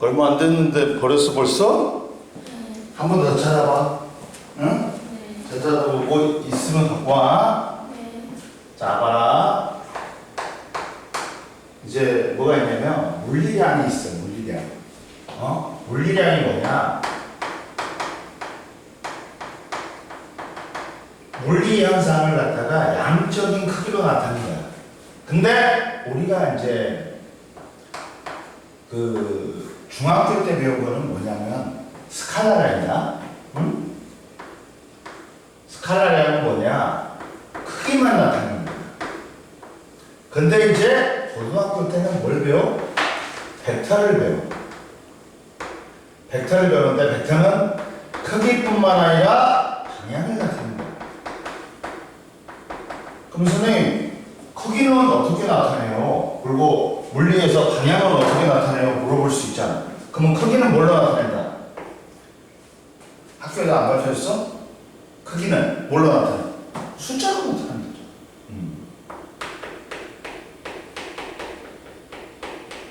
얼마 안 됐는데 버렸어 벌써? 한 번 더 찾아봐. 응? 찾아보고 있으면 갖고 와. 자, 봐라. 이제 뭐가 있냐면 물리량이 있어. 물리량. 물리량이 뭐냐? 물리 현상을 갖다가 양적인 크기로 나타내는 거야. 근데 우리가 이제 그 중학교 때 배운 거는 뭐냐면 스칼라량이야. 응? 스칼라량은 뭐냐? 크기만 나타내는 거야. 근데 이제 고등학교 때는 뭘 배워? 벡터를 배워. 벡터를 배우는데 벡터는 크기뿐만 아니라 방향이 나타내는 거야. 그럼 선생님, 크기는 어떻게 나타내요? 그리고 물리에서 방향은 어떻게 나타내요? 물어볼 수 있잖아. 그러면 크기는 뭘로 나타낸다? 학교에서 안 가르쳐줬어? 크기는 뭘로 나타내? 숫자로 나타내는 거죠.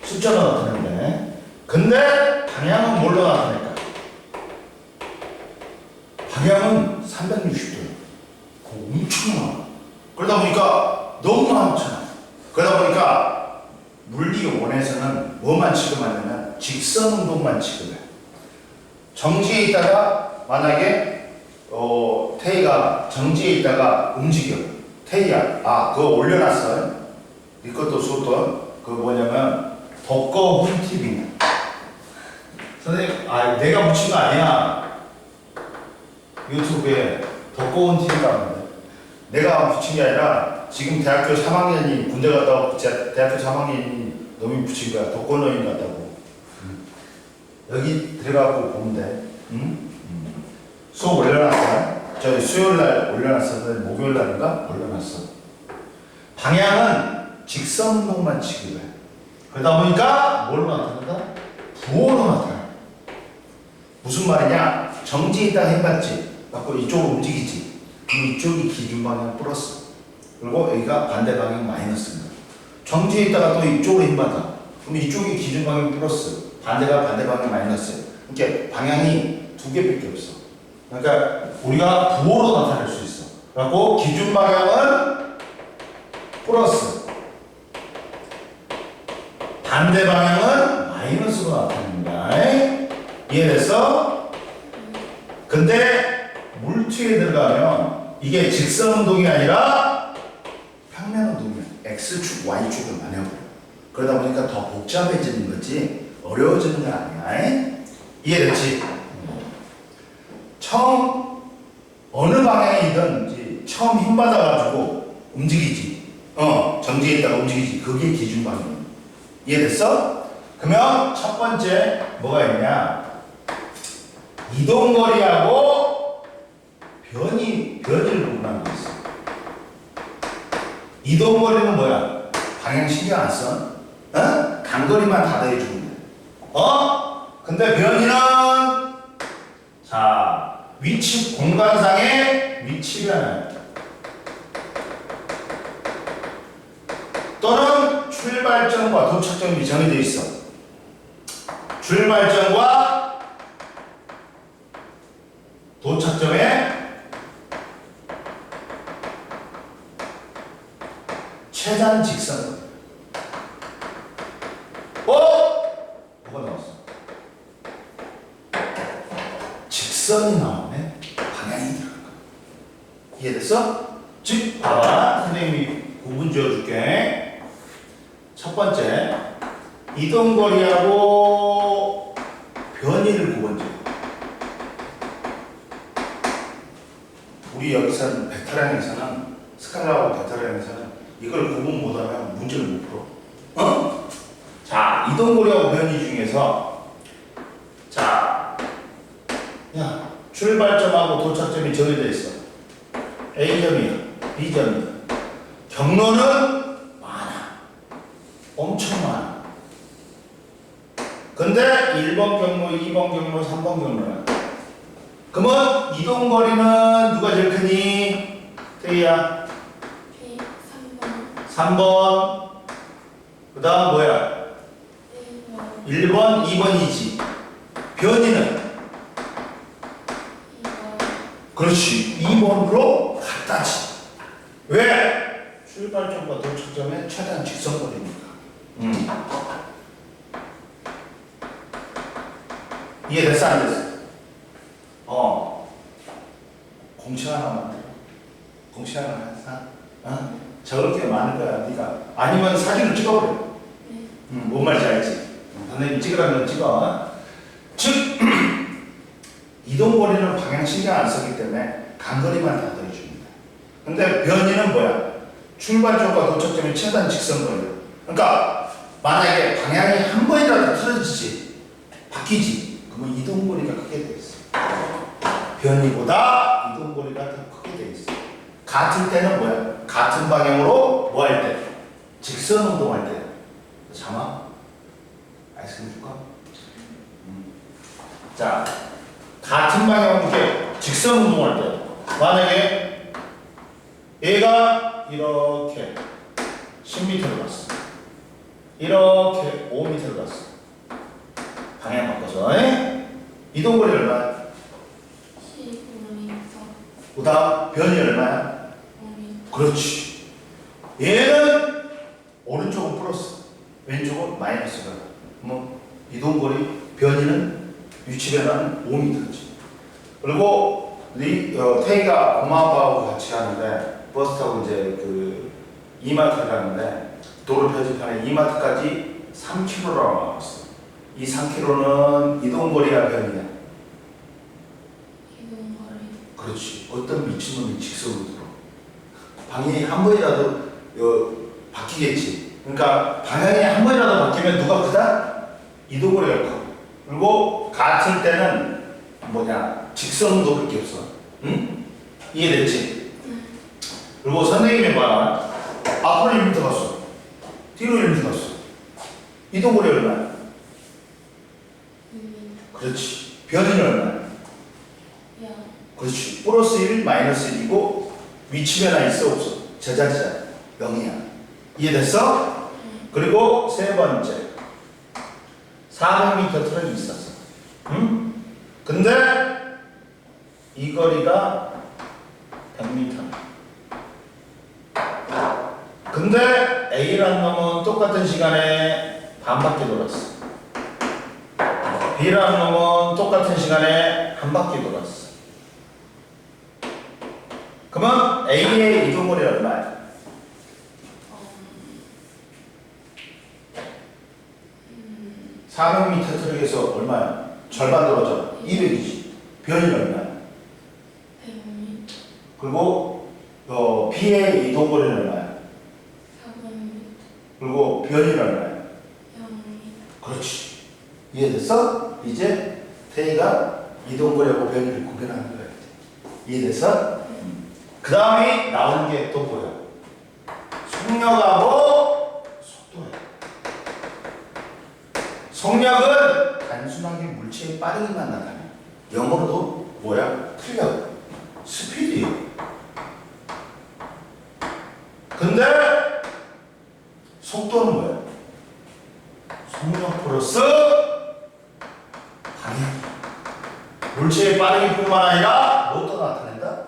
숫자로 나타내는데, 근데 방향은 뭘로 나타낼까? 방향은 360도예요. 엄청 많아. 그러다 보니까 너무 많잖아. 그러다 보니까 물리 원에서는 뭐만 취급하냐면 직선 운동만 취급해. 정지에 있다가 만약에 태희가 정지에 있다가 움직여. 태희야, 그거 올려놨어. 네 것도 수업도 그거 뭐냐면 덕거훈 TV. 선생님, 내가 붙인 거 아니야. 유튜브에 덕거훈 TV가 있는데 내가 붙인 게 아니라 지금 대학교 3학년이 군대 갔다 오고 대학교 3학년이 놈이 붙인 거야. 독거노인 같다고. 여기 들어가고 보면 돼. 수업 올려놨어. 저 수요일날 올려놨었는데 목요일날인가? 올려놨어. 방향은 직선 운동만 취급해. 그러다 보니까 뭘로 나타난다? 부호로 나타나. 무슨 말이냐? 정지에 있다가 해봤지. 갖고 이쪽으로 움직이지. 그럼 이쪽이 기준 방향 플러스. 그리고 여기가 반대 방향 마이너스입니다. 정지에 있다가 또 이쪽으로 힘받아. 그럼 이쪽이 기준 방향 플러스. 반대가 반대 방향 마이너스. 이렇게 방향이 두 개밖에 없어. 그러니까 우리가 부호로 나타낼 수 있어. 그리고 기준 방향은 플러스. 반대 방향은 마이너스로 나타냅니다. 이해됐어? 근데 물투에 들어가면 이게 직선 운동이 아니라 평면 운동이야. X축, Y축을 만해버려. 그러다 보니까 더 복잡해지는 거지 어려워지는 건 아니야. 이해됐지? 처음 어느 방향이든지 처음 힘받아가지고 움직이지. 정지에 있다가 움직이지. 그게 기준 방향이야. 이해됐어? 그러면 첫 번째 뭐가 있냐? 이동거리하고 변이를 구분하는 게 있어. 이동거리는 뭐야? 방향 신경 안 써? 간거리만 다 더해주면 돼. 근데 변이는 자 위치 공간상의 위치 변화 또는 출발점과 도착점이 정해져 있어. 출발점과 도착점의 최단 직선. 뭐가 나왔어? 직선이 나오네. 방향이 들어간 거야. 이해됐어? 즉, 봐봐. 선생님이 구분 지어줄게. 첫 번째, 이동거리하고 변이를 구분 지어. 우리 여기서는 벡터량에서는 스칼라하고 벡터량에서는 이걸 구분 못하면 문제를 못 풀어. 자, 이동거리하고 변이 중에서 자, 출발점하고 도착점이 정해져 있어. A점이야, B점이야. 경로는 많아. 엄청 많아. 근데 1번 경로, 2번 경로, 3번 경로야. 그러면 이동거리는 누가 제일 크니? 태희야? 3번. 3번. 그 다음 뭐야? 1번, 2번이지. 변이는? 그렇지. 2번으로 같다지. 왜? 출발점과 도착점의 최단 직선거리니까. 이해됐어? 안 됐어? 공식 하나 만들어. 공식 하나 했어? 적을 게 많을 거야, 네가. 아니면 사진을 찍어버려. 뭔 말인지 알지? 선생님 찍으라면 찍어. 즉, 이동거리는 방향 신경 안 쓰기 때문에 간거리만 다 더해줍니다. 근데 변이는 뭐야? 출발점과 도착점의 최단 직선거리. 그러니까 만약에 방향이 한 번이라도 틀어지지, 바뀌지, 그러면 이동거리가 크게 돼 있어. 변이보다 이동거리가 더 크게 돼 있어. 같은 때는 뭐야? 같은 방향으로 뭐 할 때? 직선 운동할 때. 잠아? 아이스크림 줄까? 자, 같은 방향으로 이렇게 직선 운동할 때 만약에 얘가 이렇게 10m를 갔어. 이렇게 5m를 갔어. 방향 바꿔서. 이동거리 얼마야? 15m. 그 다음 변이 얼마야? 5m. 그렇지. 얘는 오른쪽은 플러스, 왼쪽은 마이너스가. 뭐 이동거리 변이는 위치 변화는 5m지. 그리고 태희가 엄마 아빠하고 같이 가는데 버스 타고 이제 그 이마트를 가는데 도로 표지판에 이마트까지 3km라고 나왔어. 이 3km는 이동거리야 변이야? 이동거리. 그렇지. 어떤 미친 놈이 직선으로 들어. 방향이 한 번이라도 바뀌겠지. 그러니까 방향이 한 번이라도 바뀌면 누가 크다? 이동거리가 커. 그리고 같은 때는 뭐냐? 직선운동밖에 없어. 응? 이해됐지? 그리고 선생님이 봐라. 앞으로 1m 갔어. 뒤로 1m 갔어. 이동거리 얼마야? 2m. 그렇지. 변이는 얼마야? 0. 그렇지. 플러스 1, 마이너스 1이고 위치 변화 있어 없어? 제자리야. 0이야. 이해됐어? 그리고 세 번째. 400m 트럭이 있었어. 응? 근데 이 거리가 100m. 근데 A라는 놈은 똑같은 시간에 반 바퀴 돌았어. B라는 놈은 똑같은 시간에 한 바퀴 돌았어. 그러면 A의 이동거리 얼마야? 400m 트럭에서 얼마야? 절반 떨어져. 200이지. 변이 얼마야? 100m. 그리고 B의 이동거리는 얼마야? 400m. 그리고 변이는 얼마야? 0m. 그렇지. 이해됐어? 이제 태희가 이동거리하고 변이를 구별하는 거야. 이해됐어? 그 다음에 나오는 게 또 뭐야? 속력하고 속도야. 속력은 단순하게 물체의 빠르기만 나타내. 영어로도 뭐야? 틀려. 스피드야. 근데 속도는 뭐야? 속력 플러스 방향. 물체의 빠르기뿐만 아니라 뭐도 나타낸다?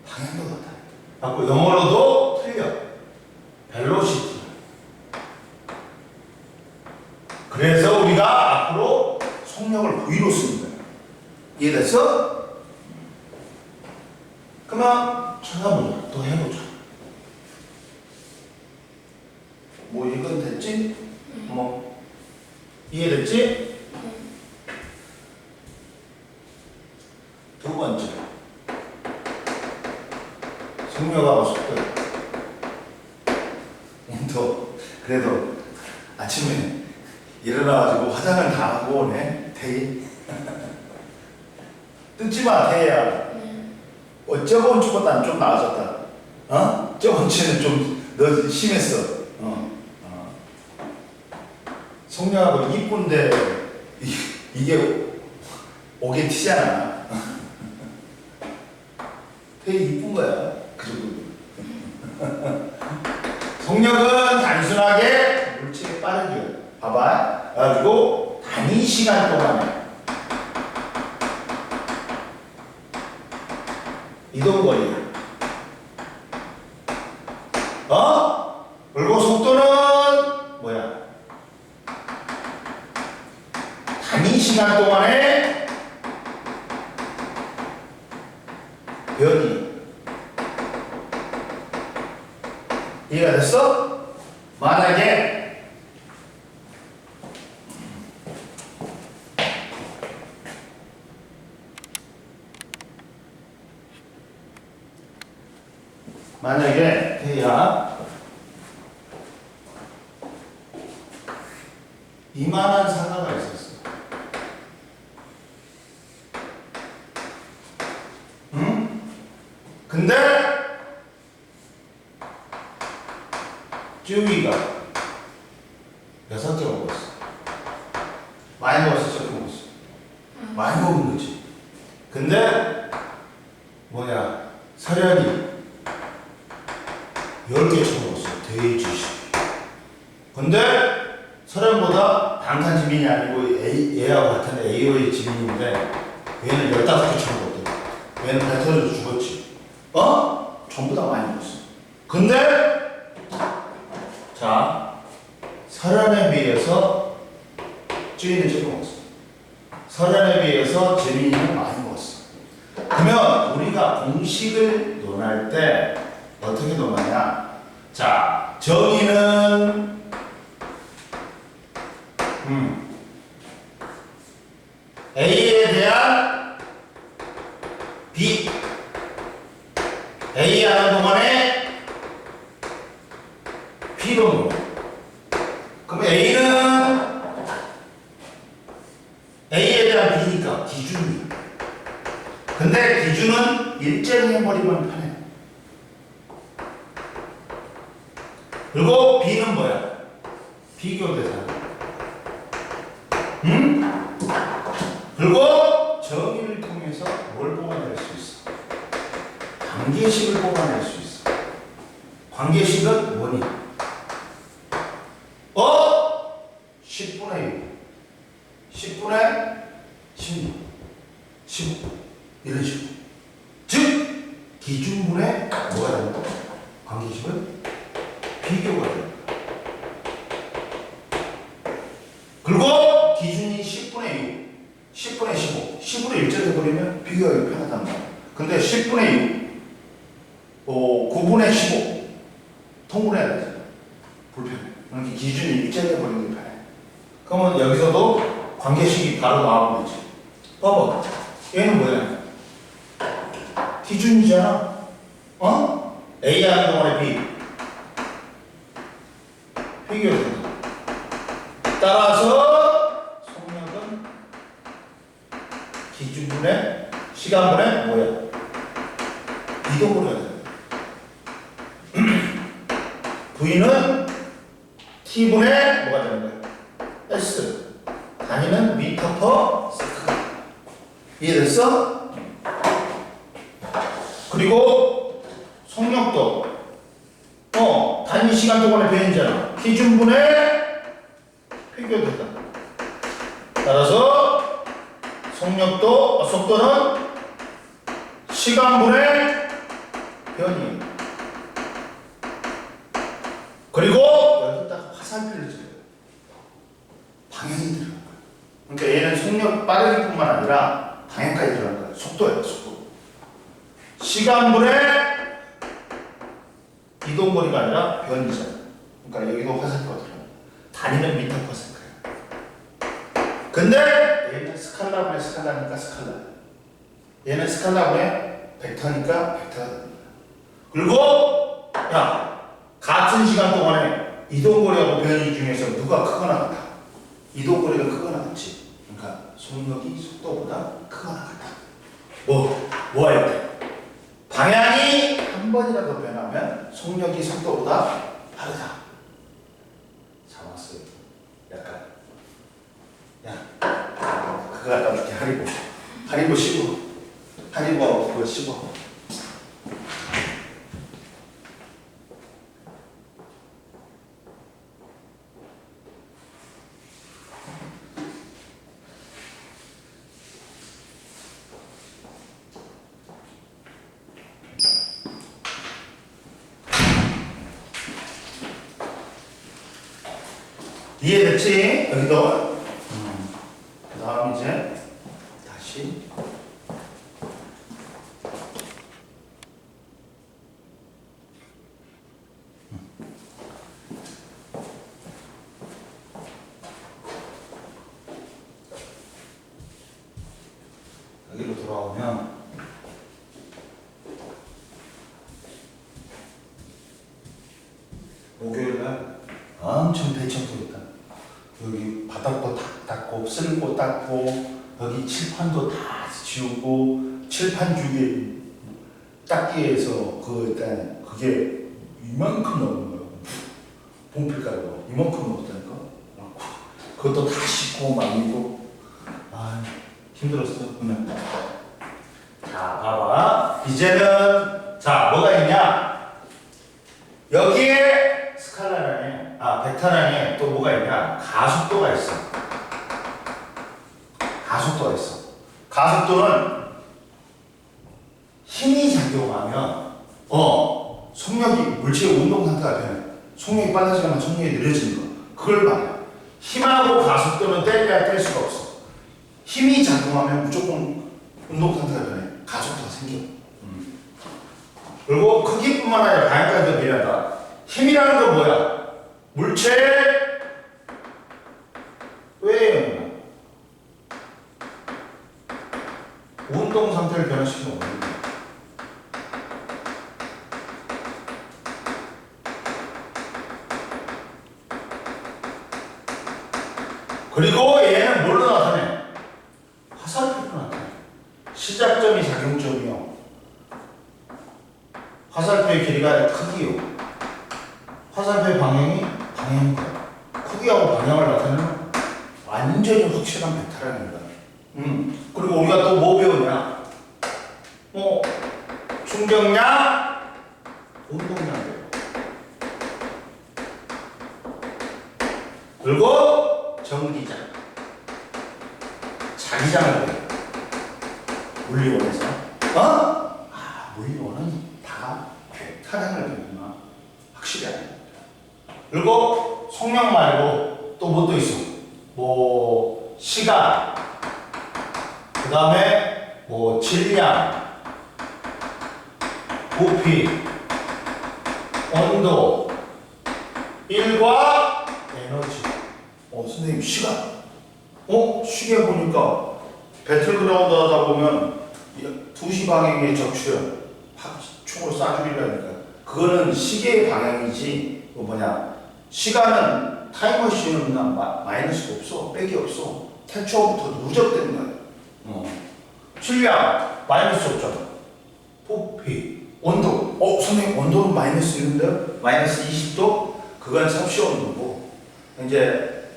방향도 나타낸다. 그리고 영어로도 틀려. 벨로시티. 그래서 우리가 앞으로 속력을 V로 쓰는 거야. 이해됐어? 그러면 찾아보자. 또 해보자. 뭐 이건 됐지? 뭐 이해됐지? 두 번째. 속력하고 속도. 또 그래도 아침에 일어나가지고 화장을 다 하고 오네. 태희. 뜯지 마, 태희야. 저번 주보다는 좀 나아졌다. 어? 저번 주에는 좀 너 심했어. 속력하고 이쁜데 이게 오게 튀잖아. 되게 이쁜 거야. 그리고 속력은 단순하게 물체의 빠르기야. 봐봐. 그래가지고 단위 시간 동안에 이동거리 그리고 속도는 뭐야? 단위 시간 동안에 변이. 이해가 됐어? 만약에 태야 이만한 상가가 있었어. 응? 근데 쭈위가 6개 먹었어. 많이 먹었어, 적게 먹었어? 많이 먹은 거지. 근데 서련이 10개 쳐먹었어. 돼지식. 근데 서련보다 방탄지민이 아니고 얘하고 같은 A의 지민인데 얘는 15개 쳐먹었대. 얘는 배 터져서 죽었지. 전부 다 많이 먹었어. 근데 자, 서련에 비해서 쭈이는 적게 먹었어. 서련에 비해서 재민이는 많이 먹었어. 그러면 우리가 공식을 논할 때 어떻게 논하냐? 자, 정의는 A에 대한 B A 하는 동안에 B로 놓아. 그럼 A는 A에 대한 B니까 기준이. 근데 기준은 일정히 해버리면 편해. 그리고 B는 뭐야? 비교대상. 그리고 정의를 통해서 뭘 뽑아낼 수 있어? 관계식을 뽑아낼 수 있어. 관계식은 뭐니? 10분의 6, 10분의 16, 15 이런 식으로. 즉 기준분의 뭐가 되는 거야? 관계식은 비교가 되는 거야. 그리고 기준이 10분의 6, 10분의 15, 10분의 1절 해버리면 비교하기 편하단 말이야. 근데 10분의 6, 9분의 15 통분해야 되잖아. 불편해. 그러니까 기준이 1절 해버리는 게 편해. 그러면 여기서도 관계식이 바로 나오면 되지. 봐봐. 얘는 뭐야? 기준이잖아. A 하는 동안에 B. 비교된다. 따라서 속력은 기준분의 시간분의 뭐야? 이동을 해야 돼. V는 T분의 뭐가 되는 거야? S. 단위는 미터 퍼 세컨드. 이해됐어? 그리고 속력도 단위 시간 동안의 변이잖아. 기준분의 비교되다. 따라서 속도는 시간분의 변이. 그리고 여기다가 화살표를 찍어요. 방향이 들어간 거야. 그러니까 얘는 속력 빠르기뿐만 아니라 방향까지 들어간 거야. 속도예요, 속도. 시간분의 이동거리가 아니라 변이잖아. 그러니까 여기도 화살표가 들어가. 단위는 미터 퍼 세컨드. 근데 얘는 스칼라분의 스칼라니까 스칼라. 얘는 스칼라분의 벡터니까 벡터가 됩니다. 그리고 같은 시간 동안에 이동거리하고 변이 중에서 누가 크거나 같아? 이동거리가 크거나 같지. 그러니까 속력이 속도보다 크거나 같아. 뭐 할 때? 방향이 한 번이라도 변하면 속력이 속도보다 빠르다. 잡았어요. 약간. 그거 갖다 줄게. 하리보 15. 하리보 그거 15. 이해됐지? 여기도. 그 다음 이제 다시. 여기로 돌아오면 목요일날 엄청 대청소했다. 여기 바닥도 다 닦고 쓸고 닦고 여기 칠판도 다 지우고 칠판 주기 닦기 위해서 그 일단 그게 이만큼 넘는 거예요. 봉필가루가 이만큼 넘었다니까. 그것도 다 씻고 말리고 아 힘들었어 그냥. 자 봐봐 이제는 자 뭐가 있냐 여기에 스칼라란에 벡터란에 또 뭐가 있냐 가속도가 있어. 가속도가 있어. 가속도는 힘이 작용하면 속력이 물체의 운동 상태가 변해. 속력이 빨라지면 속력이 느려지는 거 그걸 말이야. 힘하고 가속도는 뗄래야 뗄 수가 없어. 힘이 작용하면 무조건 운동 상태가 변해. 가속도가 생겨. 그리고 크기뿐만 아니라 방향까지도 변한다. 힘이라는 건 뭐야? 물체의 왜 운동 상태를 변화시키는 거야. 그리고 얘는 뭘로 나타내? 화살표로 나타내. 시작점이 작용점이요. 화살표의 길이가 크기요. 화살표의 방향이 방향이다. 크기하고 방향을 나타내는 완전히 확실한 벡터라는 거야. 그리고 우리가 또 뭐 배우냐? 충격량, 운동량 배워. 그리고 전기장, 자기장을 배워. 물리원에서. 물리원은 다 벡터량을 배우나 확실히 알아야 돼. 그리고 속력 말고 또 뭐 또 있어? 뭐 시간, 그 다음에 뭐 질량, 부피, 온도, 일과 에너지. 선생님 시간. 시계 보니까 배틀그라운드 하다 보면 2시 방향의 적추연 총으로 쏴주리라니까. 그거는 시계의 방향이지. 시간은 타임머신은 마이너스가 없어. 백이 없어. 태초부터 누적되는 거야. 질량 마이너스 없잖아. 부피, 온도. 선생님 온도는 마이너스 1인데 마이너스 20도? 그건 섭씨 온도고. 이제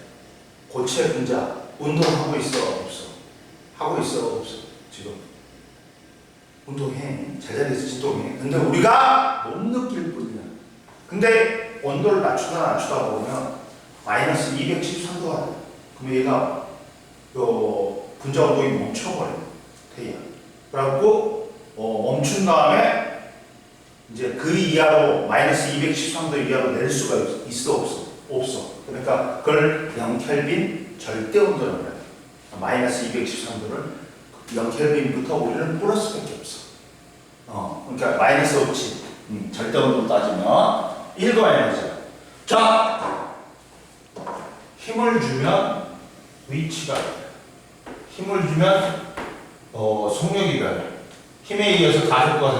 고체 분자 운동하고 있어 없어? 하고 있어 없어? 지금 운동해. 제자리에서 진동해. 근데 우리가 못 느낄 뿐이야. 근데 온도를 낮추다 보면 마이너스 213도가 돼. 그럼 얘가 분자 운동이 멈춰버려. 태양. 그래갖고 멈춘 다음에 이제 그 이하로 마이너스 213도 이하로 낼 수가 있어 없어? 없어. 그러니까 그걸 0켈빈 절대 온도라고 해요. 마이너스 213도를 0켈빈부터 우리는 플러스밖에 없어. 그러니까 마이너스 없지. 절대 온도로 따지면 1도 에너지야. 자, 힘을 주면 위치가 변해. 힘을 주면 속력이 변해. 힘에 이어서 가속도가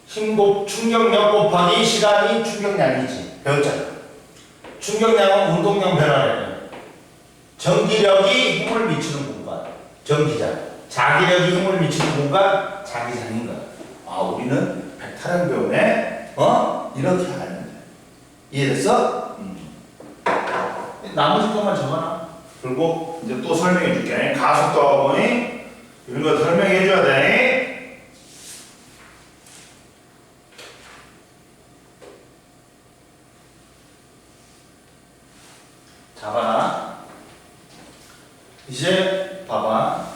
생겨. 충격력 곱하기 시간이 충격량이지. 배웠잖아. 충격량은 운동량 변화래. 전기력이 힘을 미치는 공간, 전기장. 자기력이 힘을 미치는 공간, 자기장인 거야. 우리는 벡터를 배우네. 이렇게 하면 돼. 이해됐어? 나머지 것만 적어놔. 그리고 이제 또 설명해 줄게. 가속도하고 보니 이런 거 설명해 줘야 돼. 잡아. 이제 봐봐.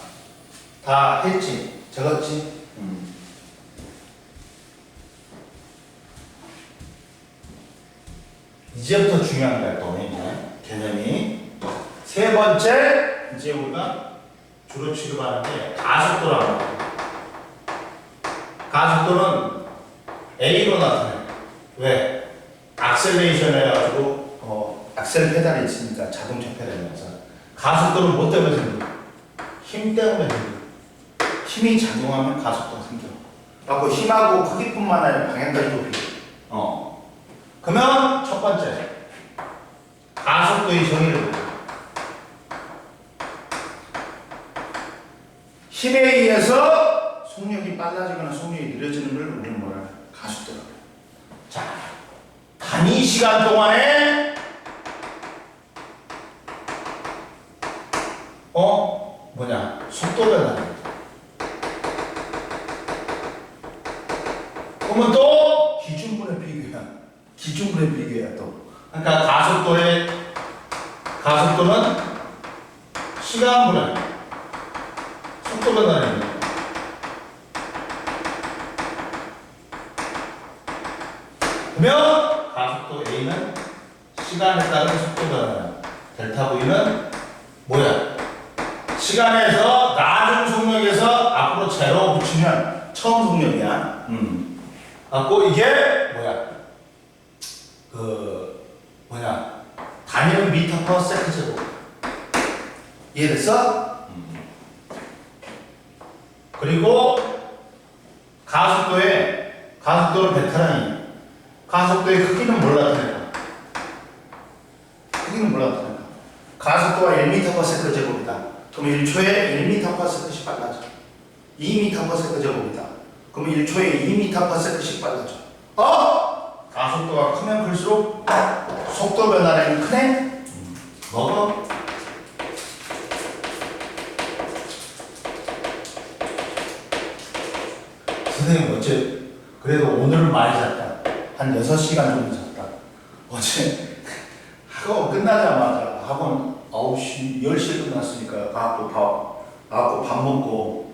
다 했지? 적었지? 이제부터 중요한 거야. 또 개념이. 세 번째, 이제 우리가 주로 취급하는 게 가속도라고 합니다. 가속도는 A로 나타나요. 왜? 악셀레이션 해가지고 악셀 페달이 있으니까 자동차 페달이라서 가속도는 뭐 때문에 생겨? 힘 때문에 생겨. 힘이 작용하면 가속도가 생겨. 그래서 힘하고 크기뿐만 아니라 방향까지도 필요해. 그러면 첫 번째 가속도의 정의를 보자. 힘에 의해서 속력이 빨라지거나 속력이 느려지는 걸 우리는 뭐라 해? 가속도라고 해. 자, 단위 시간 동안에 속도 변화입니다. 그러면 또 기준분의 비교야 또. 그러니까 가속도는 시간분의 속도 변화입니다. 그러면 가속도 A는 시간에 따른 속도 변화야. 델타 V는 뭐야? 시간에서 낮은 속력에서 앞으로 제로 붙이면 처음 속력이야. 갖고 이게 단위는 미터 퍼 세컨드 제곱. 이해됐어? 그리고 가속도를 베테랑이. 가속도의 크기는 뭘 나타낼까? 가속도가 1m per second 제곱이다. 그럼 1초에 1m per second씩 빨라져. 2m per second 제곱이다. 그럼 1초에 2m per second씩 빨라져. 가속도가 크면 클수록 속도 변화량이 크네? 먹어? 선생님 어째 그래도 오늘은 많이 잤다. 한 6시간 정도 잤다. 어제 학원 끝나자마자 학원 9시, 10시에 끝났으니까 가갖고 밥 먹고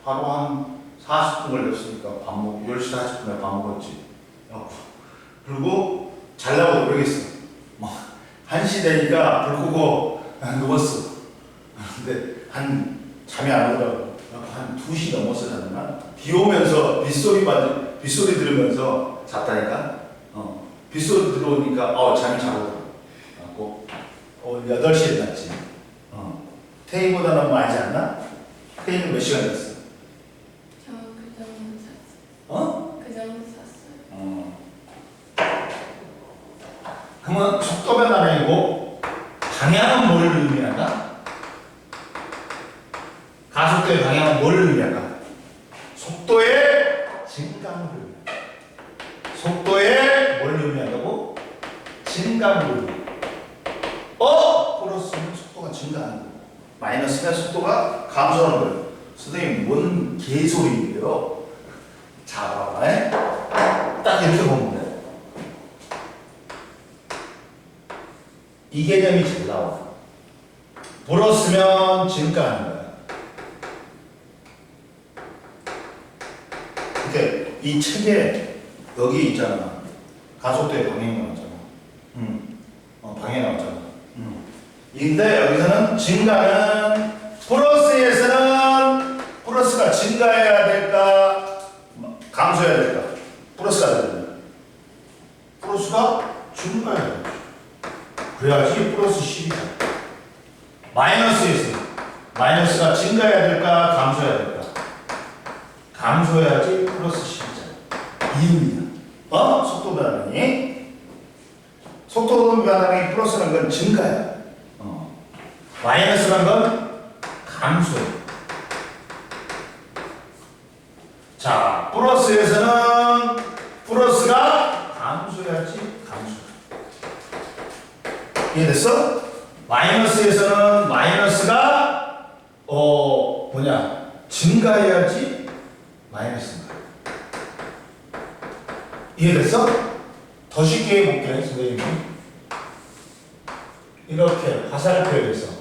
바로 한 40분 걸렸으니까 밥 먹고 10시 40분에 밥 먹었지. 그리고 자려고 모르겠어. 1시 되니까 불 끄고 누웠어. 근데 잠이 안 오더라고. 한 2시 넘었어 잤나? 비 오면서 빗소리 들으면서 잤다니까? 빗소리 들어오니까 잠이 잘 오더라고. 8시에 잤지. 태희보다는 많이 잤나? 태희는 몇 시간 잤어? 저 그 정도 샀어요. 그 정도 샀어요. 그러면 속도 변화량이고 방향은 뭘 의미한다? 가속도의 방향은 뭘 의미할까? 속도의 증감을 의미한다. 속도의 뭘 의미한다고? 증감을 의미한다. 플러스는 속도가 증가하는 거예요. 마이너스면 속도가 감소하는 거예요. 선생님 뭔 개소리예요? 자, 봐봐. 딱 이렇게 보면 돼. 이 개념이 잘 나와. 플러스면 증가하는 거야. 이렇게 이 책에 여기 있잖아. 가속도의 방향이 나왔잖아. 방향이 나왔잖아. 근데 여기서는 증가는 플러스가 증가해야 될까? 감소해야 될까? 플러스가 되면 플러스가 증가해야 돼. 그래야지 플러스 10이다. 마이너스가 증가해야 될까? 감소해야 될까? 감소해야지 플러스 10이잖아. 이유입니다. 속도 변화량이. 속도 변화량이 플러스라는 건 증가야. 마이너스라는 건 감소야. 자, 플러스에서는 플러스가 감소해야지 감소야. 이해됐어? 마이너스에서는 마이너스가 증가해야지 마이너스인가. 이해됐어? 더 쉽게 해볼게, 선생님이. 이렇게 화살표에서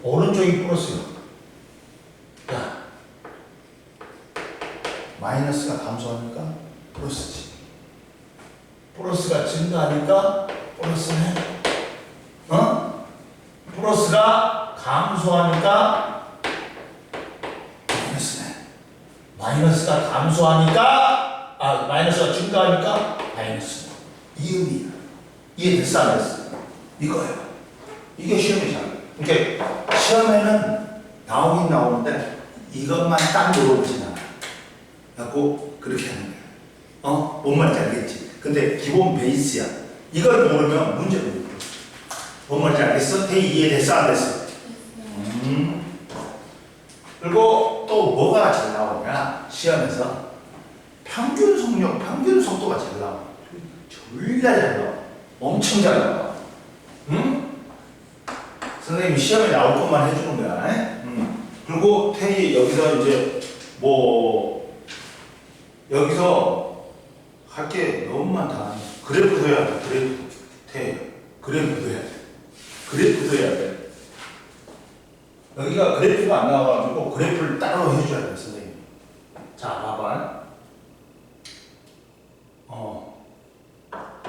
오른쪽이 플러스야. 야, 마이너스가 플러스가 증가하니까 플러스네. 플러스가 감소하니까 마이너스네. 마이너스가 감소하니까 마이너스가 증가하니까 마이너스. 이 의미야. 이해됐어 안 됐어? 이거예요. 이게 시험이잖아. 그러니까 시험에는 나오긴 나오는데 이것만 딱 물어보진 않아. 갖고 그렇게 하는 거야. 뭔 말인지 알겠지? 근데 기본 베이스야. 이걸 모르면 문제를 못 풀어. 뭔 말인지 알겠어? 대의 이해됐어 안 됐어? 그리고 또 뭐가 잘 나오냐? 시험에서 평균 속력, 평균 속도가 잘 나와. 졸라 잘 나와. 엄청 잘 나와. 선생님이 시험에 나올 것만 해주는 거야. 그리고 태희 여기서 이제 여기서 할 게 너무 많다. 그래프도 해야 돼. 그래프. 태희 그래프도 해야 돼. 그래프도 해야 돼. 여기가 그래프가 안 나와가지고 그래프를 따로 해줘야 돼, 선생님. 자, 봐봐.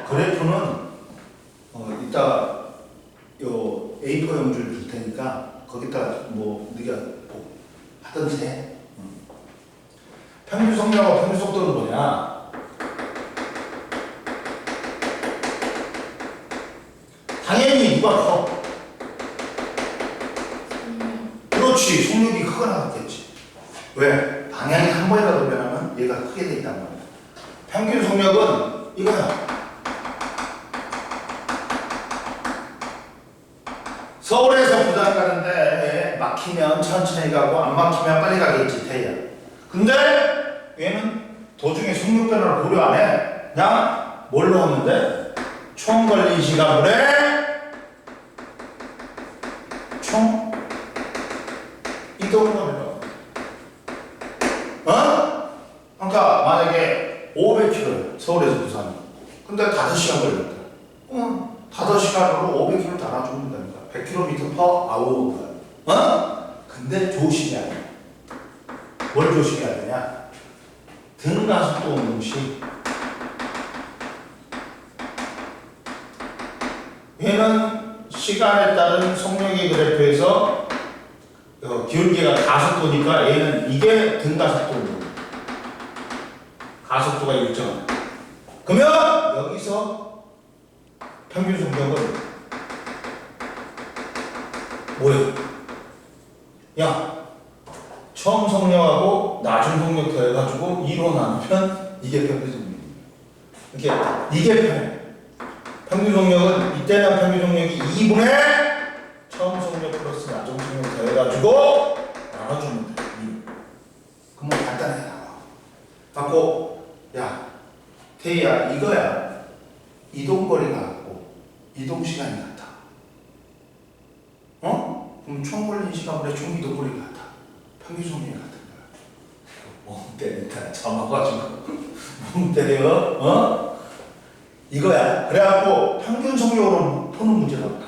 그래프는 이따가 요 A4 용지를 줄 테니까 거기다 네가 하든지 해. 평균 속력과 평균 속도는 뭐냐? 당연히 누가 커? 그렇지. 속력이 크거나 같겠지. 왜? 방향이 한 번이라도 변하면 얘가 크게 돼 있단 말이야. 평균 속력은 이거야. 서울에서 부산 가는데 막히면 천천히 가고 안 막히면 빨리 가겠지, 태희야. 근데 얘는 도중에 속력 변화를 고려 안 해. 그냥 뭘로 하면 돼? 총 걸린 시간분에 총 이동을 하면 그러니까 만약에 500km 서울에서 부산. 근데 5시간 걸렸다. 5시간으로 500km 달아주면 된다. 100km per hour. 근데 조심해야 돼. 뭘 조심해야 되냐? 등가속도 운동시 얘는 시간에 따른 속력의 그래프에서 기울기가 가속도니까 얘는 이게 등가속도 운동. 가속도가 일정하다. 그러면 여기서 평균 속력은 뭐예요? 야, 처음 속력하고 나중 속력 더해가지고 2로 나누면 이게 평균 속력입니다. 이게 편해. 평균 속력은 이때는 평균 속력이 2분의 처음 속력 플러스 나중 속력 더해가지고 나눠주면 돼. 그러면 간단하게 나와. 갖고 야, 태희야 이거야. 이동거리가 같고 이동시간이 같아. 그럼 총 걸린 시간분의 총 이동거리가 같아. 평균 속력이 같은 거야. 멍 때리니까 잡아가지고 멍 때려. 이거야. 그래갖고 평균 속력으로 푸는 문제가 없다.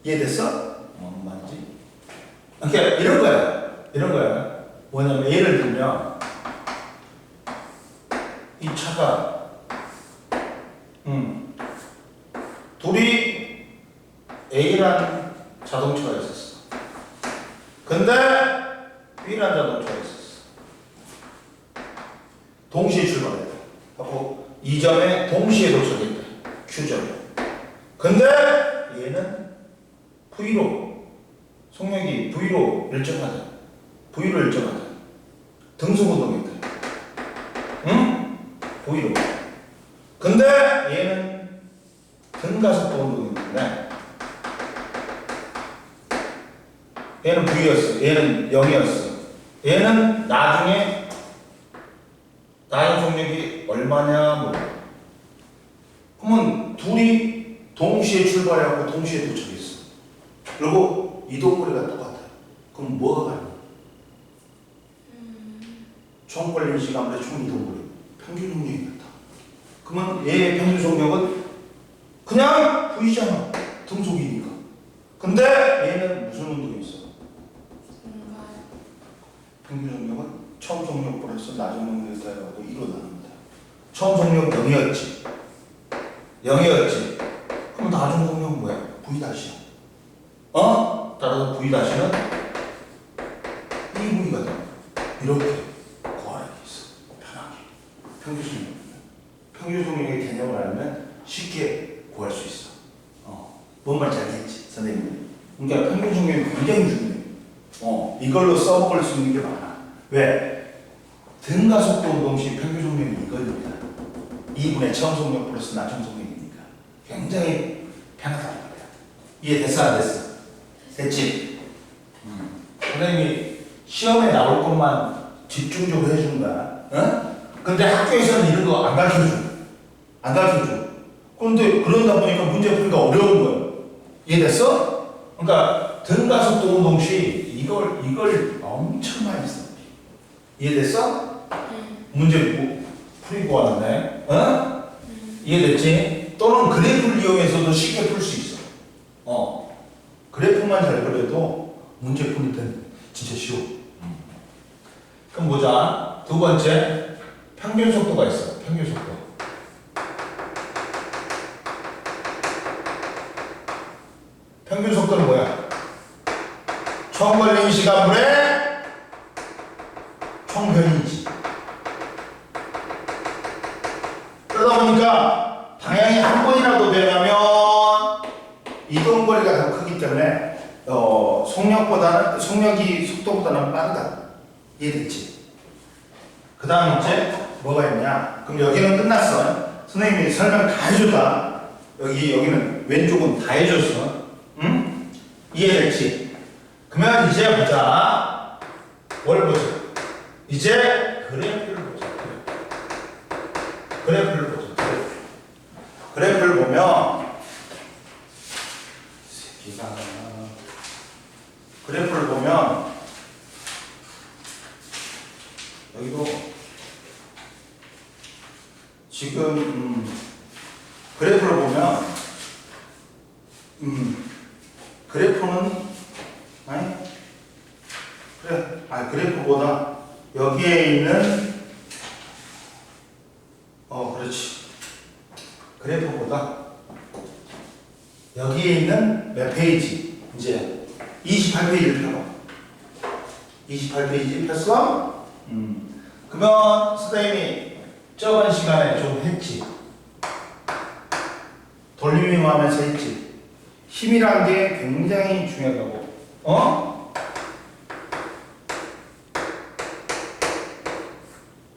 이해됐어? 맞지? 그러니까 이런 거야. 이런 거야. 뭐냐면 예를 들면 이 차가 둘이 A라는 자동차가 있었어. 근데 B라는 자동차가 있었어. 동시에 출발했다. 하고 이 점에 동시에 도착했다. Q점에. 근데 얘는 V로 속력이 V로 일정하다. V로 일정하다. 등속운동했다. V로. 근데 얘는 등가속도 운동이었는데 얘는 V였어. 얘는 0이었어. 얘는 나중에 나중 속력이 얼마냐 몰라. 그러면 둘이 동시에 출발해갖고 동시에 도착했어. 그리고 이동거리가 똑같아. 그럼 뭐가 가냐? 총 걸린 시간분의 총 이동거리. 평균 속력이 같아. 그러면 얘의 평균 속력은 그냥 V잖아. 등속이니까. 근데 얘는 무슨 운동이 있어? 평균 속력은 처음 속력 플러스 나중 속력에 더해가지고 2로 나눕니다. 처음 속력 0이었지. 0이었지. 그럼 나중 속력은 뭐야? V-이야. 따라서 V-는 2V가 돼. 이렇게 구하는 게 있어. 편하게. 평균 속력. 평균 속력의 개념을 알면 쉽게 구할 수 있어. 뭔 말인지 알겠지, 선생님? 그러니까 평균 속력이 굉장히 중요해. 이걸로 써먹을 수 있는 게 많아. 왜? 등가속도 운동 시 평균 속력이 이걸입니다. 2분의 처음 속력 플러스 나중 속력이니까 굉장히 편하다는 거야. 이해됐어, 안 됐어? 됐지? 선생님이 시험에 나올 것만 집중적으로 해주는 거야. 근데 학교에서는 이런 거 안 가르쳐줘. 안 가르쳐줘. 그런데 그러다 보니까 문제 풀기가 어려운 거야. 이해됐어? 그러니까 등가속도 운동 시 이걸 엄청 많이 써. 이해됐어? 문제 풀이고 하는데, 이해됐지? 또는 그래프를 이용해서도 쉽게 풀 수 있어. 그래프만 잘 그려도 문제 풀 때는 진짜 쉬워. 그럼 보자. 두 번째, 평균 속도가 있어. 평균 속도. 평균 속도는 뭐야? 총 걸린 시간분의 총 변이지. 그러다 보니까 방향이 한 번이라도 변하면 이동 거리가 더 크기 때문에 속력이 속도보다는 빠르다. 이해됐지? 그 다음 이제 뭐가 있냐? 그럼 여기는 끝났어. 선생님이 설명 다 해줬다. 여기는 왼쪽은 다 해줬어. 응? 이해됐지? 그러면 이제 보자. 뭘 보자? 이제 그래프를 보자. 그래프를 보자. 그래프를 보면 그래프를 보면 여기도 지금 그래프를 보면 그래프는 그래프보다 여기에 있는 그렇지. 그래프보다 여기에 있는 몇 페이지? 이제 28페이지를 펴봐. 28페이지 폈어? 그러면 선생님이 저번 시간에 좀 했지. 돌리밍 하면서 했지. 힘이란 게 굉장히 중요하다고.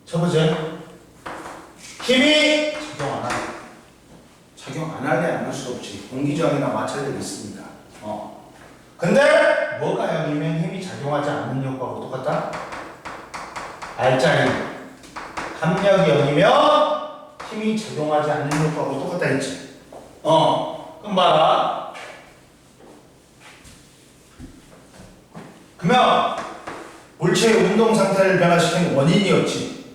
쳐보자. 힘이 작용 안 하게 안 할 수 없지. 공기저항이나 마찰력이 있습니다. 근데 뭐가 0이면 힘이 작용하지 않는 효과하고 똑같다? 알짜리. 합력이 0이면 힘이 작용하지 않는 효과하고 똑같다 했지. 그럼 봐라. 그러면 물체의 운동 상태를 변화시키는 원인이었지.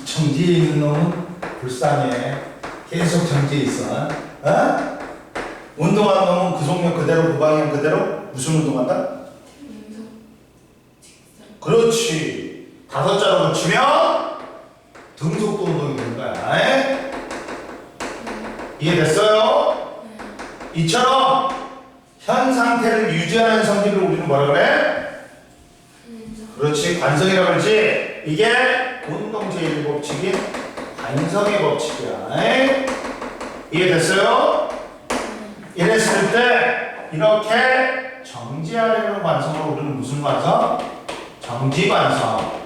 정지에 있는 놈은 불쌍해. 계속 정지에 있어. 운동하는 놈은 그 속력 그대로, 그 방향 그대로 무슨 운동한다? 그렇지. 5자로 붙이면 등속도 운동이 되는 거야. 이해됐어요? 이처럼 현 상태를 유지하는 성질을 우리는 뭐라 그래? 그렇지. 관성이라고 그러지. 이게 운동 제1법칙인 관성의 법칙이야. 이해됐어요? 이랬을 때 이렇게 정지하려는 관성을 우리는 무슨 관성? 정지관성.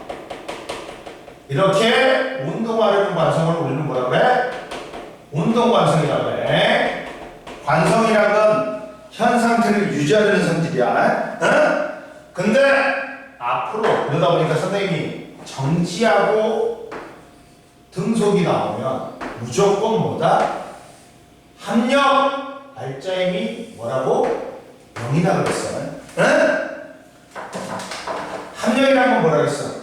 이렇게 운동하려는 관성을 우리는 뭐라 그래? 운동관성이라고 그래. 관성이란 건 현 상태를 유지하려는 성질이야. 근데 앞으로 그러다 보니까 선생님이 정지하고 등속이 나오면 무조건 뭐다? 합력 알짜임이 뭐라고? 0이다 그랬어. 합력이란 건 뭐라 그랬어?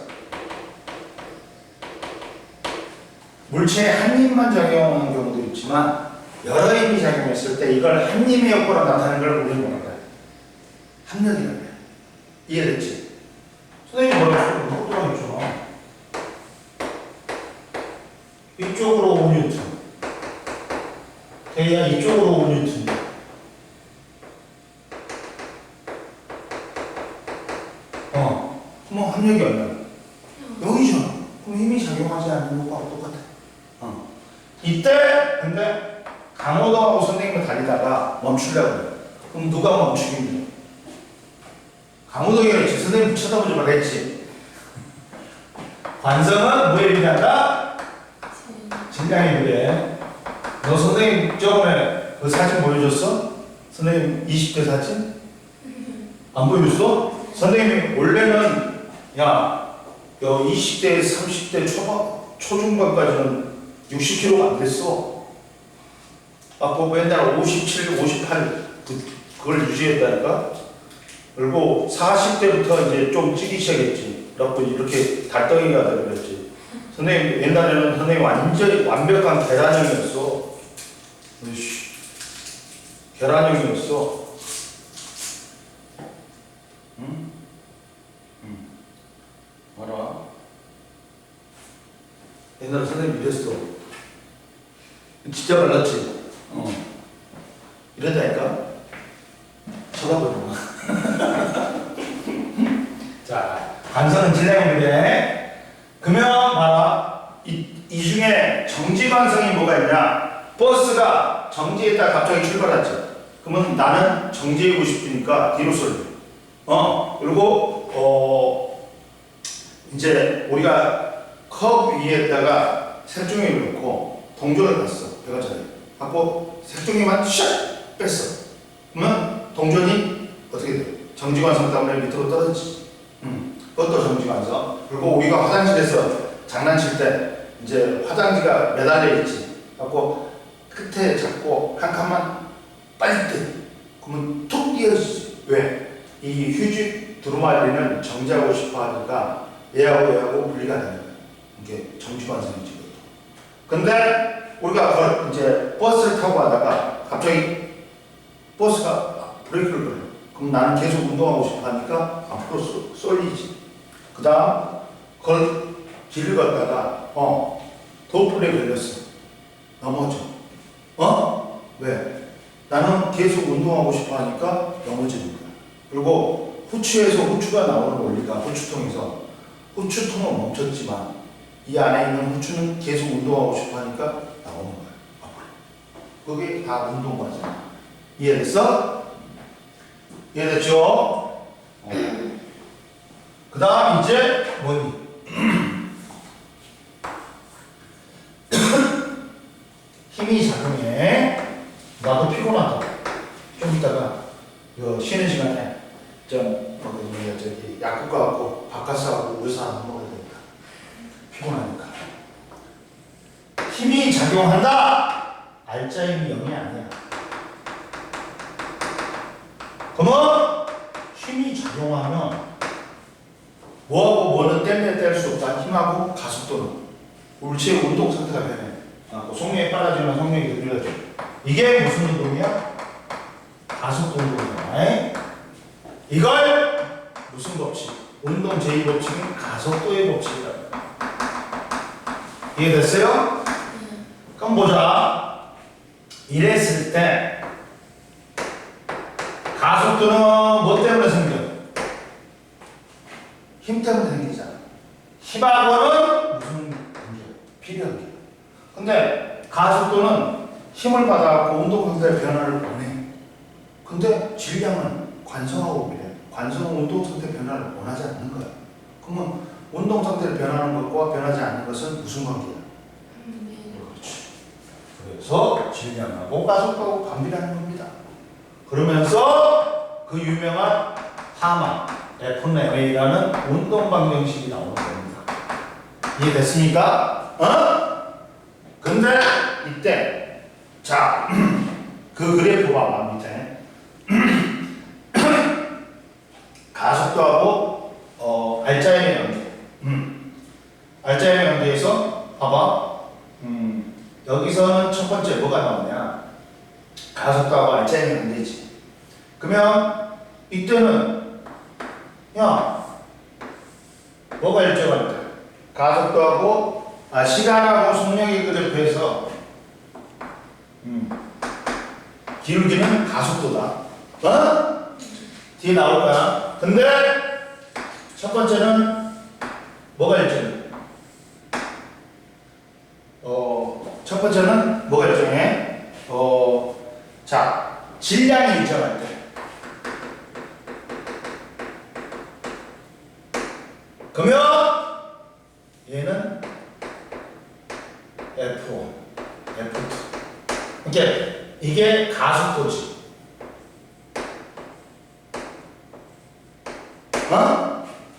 물체에 한 힘만 작용하는 경우도 있지만 여러 힘이 작용했을 때 이걸 한 힘의 효과로 나타내는 걸 우리는 뭐라 그래? 합력이라고 해. 이해됐지? 선생님이 뭐라고 했어? 이거 들어가 있잖아. 이쪽으로 5뉴턴. 대야 이쪽으로 5뉴턴. 그럼 합력이 얼마야? 여기잖아. 그럼 힘이 작용하지 않는 것과 똑같아. 이때 근데 강호동하고 선생님을 달리다가 멈추려고 그래. 그럼 누가 멈추겠냐? 강호동이가 있지. 선생님 쳐다보지 말라 했지. 관성은 뭐에 비례한다? 질량에 비례해. 너 선생님 저번에 그 사진 보여줬어? 선생님 20대 사진? 안 보여줬어? 선생님이 원래는 야 20대 30대 초중반까지는 60kg가 안 됐어. 아까 맨날 57, 58 그걸 유지했다니까. 그리고 40대부터 이제 좀 찌기 시작했지. 그래갖고 이렇게 달덩이가 되버렸지. 선생님 옛날에는 선생님 완전히 완벽한 계란형이었어. 으이씨, 계란형이었어. 응? 알아? 옛날에 선생님 이랬어. 진짜 말랐지? 이랬다니까? 쳐다보지 마. 자, 관성은 질량인데, 그러면 봐라. 이 중에 정지 관성이 뭐가 있냐? 버스가 정지했다 갑자기 출발했지. 그러면 나는 정지하고 싶으니까 뒤로 쏠려. 그리고 이제 우리가 컵 위에다가 색종이를 놓고 동전을 놨어. 배가짜리. 갖고 색종이만 샥 뺐어. 그러면 동전이 어떻게 돼? 정지관성 때문에 밑으로 떨어지지. 그것도 정지관성. 그리고 우리가 화장실에서 장난칠 때 이제 화장지가 매달려 있지. 갖고 끝에 잡고 한 칸만 빨리 떼. 그러면 툭 뛰어지지. 왜? 이 휴지 두루마리는 정지하고 싶어 하니까 얘하고 분리가 되는 거야. 이게 정지관성이지. 근데 우리가 이제 버스를 타고 가다가 갑자기 버스가 브레이크를 걸려. 그럼 나는 계속 운동하고 싶어 하니까 앞으로 쏠리지. 그 다음 그걸 길을 걷다가 도플에 걸렸어. 넘어져. 왜? 나는 계속 운동하고 싶어 하니까 넘어지는 거야. 그리고 후추가 나오는 원리가 후추통에서 후추통은 멈췄지만 이 안에 있는 후추는 계속 운동하고 싶어 하니까 나오는 거야. 앞으로. 그게 다 운동 과정. 이해됐어? 이해됐죠? 그 다음 이제 뭐니? 힘이 작용해. 나도 피곤하다. 좀 이따가 쉬는 시간에 저기 약국 가고 바카스하고 우유사 안 먹어야 되니까. 피곤하니까. 힘이 작용한다. 알짜 힘이 0이 아니야. 그러면 힘이 작용하면 뭐하고 뭐는 뗄 수 없다. 힘하고 가속도는 울체의 운동 상태가 변해. 속력이 빨라지면 속력이 느려져. 이게 무슨 운동이야? 가속도 운동이야. 이걸 무슨 법칙? 운동 제2법칙은 가속도의 법칙이다. 이해됐어요? 그럼 보자. 이랬을 때 가속도는 뭐 때문에 생겨? 힘 때문에 생기잖아. 힘하고는 무슨 관계? 필요한. 근데 가속도는 힘을 받아갖고 운동 상태의 변화를 원해. 근데 질량은 관성하고 비례해. 관성은 운동 상태 변화를 원하지 않는 거야. 그러면 운동 상태를 변하는 것과 변하지 않는 것은 무슨 관계야? 그렇지. 그래서 질량하고 가속도하고 반비례하는 겁니다. 그러면서 그 유명한 하마 FMA라는 운동 방정식이 나오는 겁니다. 이해됐습니까? 근데 이때 자, 그 그래프 봐봐 밑에 가속도하고 알짜임의 관계. 알짜임의 관계에서 봐봐. 여기서는 첫 번째 뭐가 나오냐? 가속도하고 알짜임의 관계지. 그러면 이때는 야 뭐가 일정할까? 가속도하고 시간하고 속력의 그래프에서 기울기는 가속도다. 뒤에 나올 거야. 근데 첫 번째는 뭐가 일정해? 첫 번째는 뭐가 일정해? 자, 질량이 일정할 때. 그러면 얘는 F1, F2. 이게 가속도지.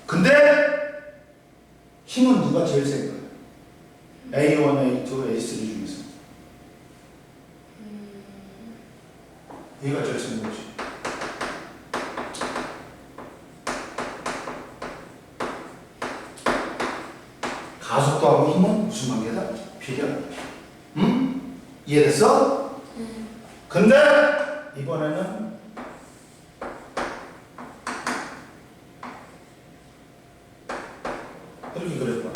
근데 힘은 누가 제일 센 거야? A1, A2, A3 중에서. 얘가 제일 센 거지. 가속도하고 힘은 무슨 관계다? 비례. 이해됐어? 근데 이번에는 이렇게 그릴 거야.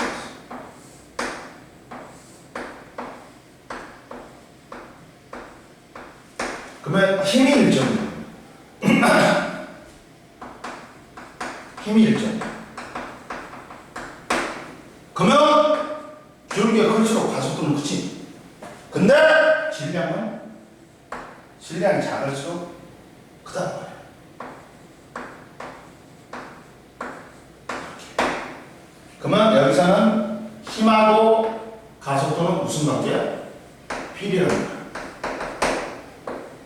그러면 힘이 일정이야. 힘이 일정이야. 그러면 기울기가 클수록 가속도는 크지. 근데 질량이 작을수록 크단 말이야. 그러면 여기서는 힘하고 가속도는 무슨 관계야? 비례하는 거야.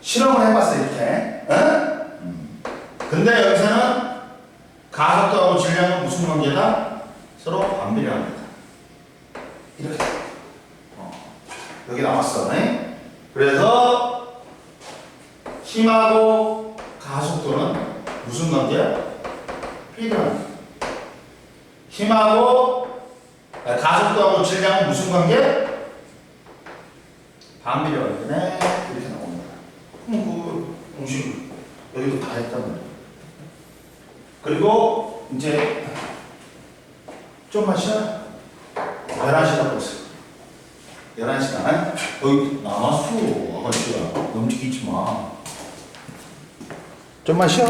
실험을 해봤어 이렇게. 근데 여기서는 가속도하고 질량은 무슨 관계다? 서로 반비례합니다. 이렇게. 여기 나왔어. 그래서 힘하고 가속도는 무슨 관계야? 비례합니다. 힘하고 가속도하고 질량은 무슨 관계? 반비례하네. 이렇게 나옵니다. 그럼 그 공식 여기도 다 했단 말이야. 그리고 이제 좀만 쉬어. 11시다 벌써. 11시간. 여기 남았어. 아가씨야. 넘치기 있지 마. 좀만 쉬어.